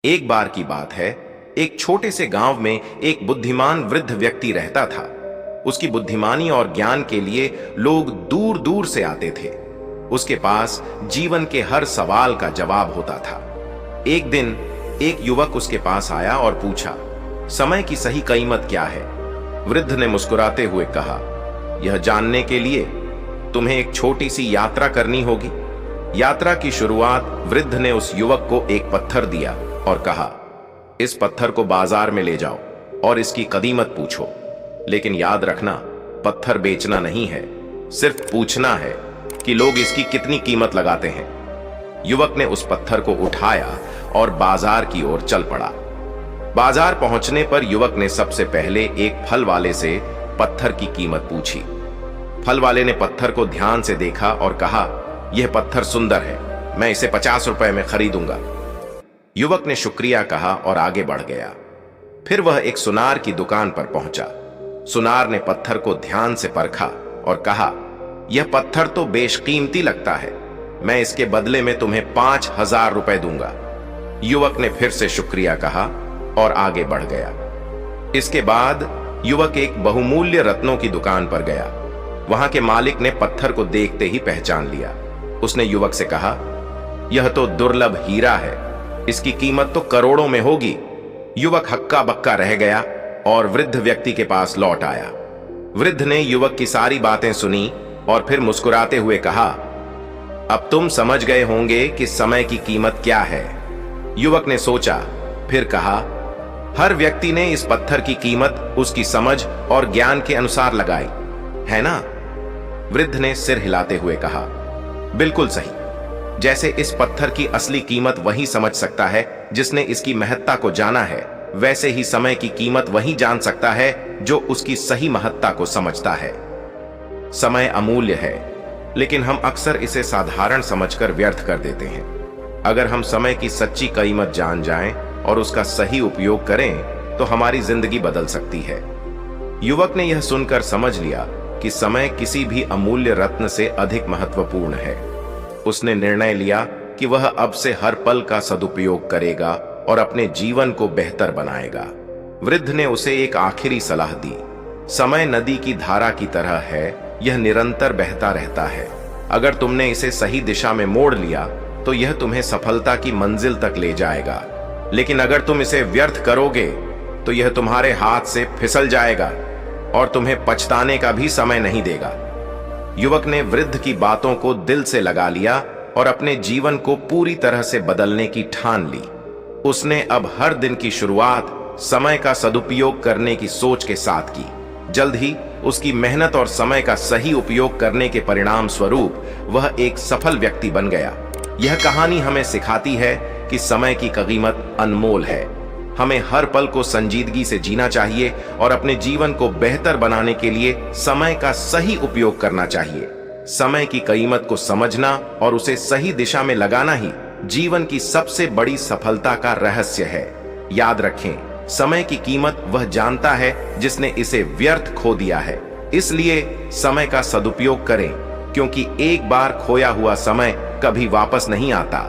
एक बार की बात है, एक छोटे से गांव में एक बुद्धिमान वृद्ध व्यक्ति रहता था। उसकी बुद्धिमानी और ज्ञान के लिए लोग दूर दूर से आते थे। उसके पास जीवन के हर सवाल का जवाब होता था। एक दिन एक युवक उसके पास आया और पूछा, समय की सही कीमत क्या है? वृद्ध ने मुस्कुराते हुए कहा, यह जानने के लिए तुम्हें एक छोटी सी यात्रा करनी होगी। यात्रा की शुरुआत वृद्ध ने उस युवक को एक पत्थर दिया और कहा, इस पत्थर को बाजार में ले जाओ और इसकी कीमत पूछो। लेकिन याद रखना, पत्थर बेचना नहीं है, सिर्फ पूछना है कि लोग इसकी कितनी कीमत लगाते हैं। युवक ने उस पत्थर को उठाया और बाजार की ओर चल पड़ा। बाजार पहुंचने पर युवक ने सबसे पहले एक फल वाले से पत्थर की कीमत पूछी। फल वाले ने पत्थर को ध्यान से देखा और कहा, यह पत्थर सुंदर है, मैं इसे 50 रुपए में खरीदूंगा। युवक ने शुक्रिया कहा और आगे बढ़ गया। फिर वह एक सुनार की दुकान पर पहुंचा। सुनार ने पत्थर को ध्यान से परखा और कहा, यह पत्थर तो बेशकीमती लगता है, मैं इसके बदले में तुम्हें 5000 रुपए दूंगा। युवक ने फिर से शुक्रिया कहा और आगे बढ़ गया। इसके बाद युवक एक बहुमूल्य रत्नों की दुकान पर गया। वहां के मालिक ने पत्थर को देखते ही पहचान लिया। उसने युवक से कहा, यह तो दुर्लभ हीरा है, इसकी कीमत तो करोड़ों में होगी। युवक हक्का बक्का रह गया और वृद्ध व्यक्ति के पास लौट आया। वृद्ध ने युवक की सारी बातें सुनी और फिर मुस्कुराते हुए कहा, अब तुम समझ गए होंगे कि समय की कीमत क्या है। युवक ने सोचा, फिर कहा, हर व्यक्ति ने इस पत्थर की कीमत उसकी समझ और ज्ञान के अनुसार लगाई, है ना? वृद्ध ने सिर हिलाते हुए कहा, बिल्कुल सही। जैसे इस पत्थर की असली कीमत वही समझ सकता है जिसने इसकी महत्ता को जाना है, वैसे ही समय की कीमत वही जान सकता है जो उसकी सही महत्ता को समझता है। समय अमूल्य है, लेकिन हम अक्सर इसे साधारण समझकर व्यर्थ कर देते हैं। अगर हम समय की सच्ची कीमत जान जाएं और उसका सही उपयोग करें तो हमारी जिंदगी बदल सकती है। युवक ने यह सुनकर समझ लिया कि समय किसी भी अमूल्य रत्न से अधिक महत्वपूर्ण है। उसने निर्णय लिया कि वह अब से हर पल का सदुपयोग करेगा और अपने जीवन को बेहतर बनाएगा। वृद्ध ने उसे एक आखिरी सलाह दी, समय नदी की धारा की तरह है, यह निरंतर बहता रहता है। अगर तुमने इसे सही दिशा में मोड़ लिया तो यह तुम्हें सफलता की मंजिल तक ले जाएगा, लेकिन अगर तुम इसे व्यर्थ करोगे तो यह तुम्हारे हाथ से फिसल जाएगा और तुम्हें पछताने का भी समय नहीं देगा। युवक ने वृद्ध की बातों को दिल से लगा लिया और अपने जीवन को पूरी तरह से बदलने की ठान ली। उसने अब हर दिन की शुरुआत समय का सदुपयोग करने की सोच के साथ की। जल्द ही उसकी मेहनत और समय का सही उपयोग करने के परिणाम स्वरूप वह एक सफल व्यक्ति बन गया। यह कहानी हमें सिखाती है कि समय की कीमत अनमोल है। हमें हर पल को संजीदगी से जीना चाहिए और अपने जीवन को बेहतर बनाने के लिए समय का सही उपयोग करना चाहिए। समय की कीमत को समझना और उसे सही दिशा में लगाना ही जीवन की सबसे बड़ी सफलता का रहस्य है। याद रखें, समय की कीमत वह जानता है जिसने इसे व्यर्थ खो दिया है। इसलिए समय का सदुपयोग करें, क्योंकि एक बार खोया हुआ समय कभी वापस नहीं आता।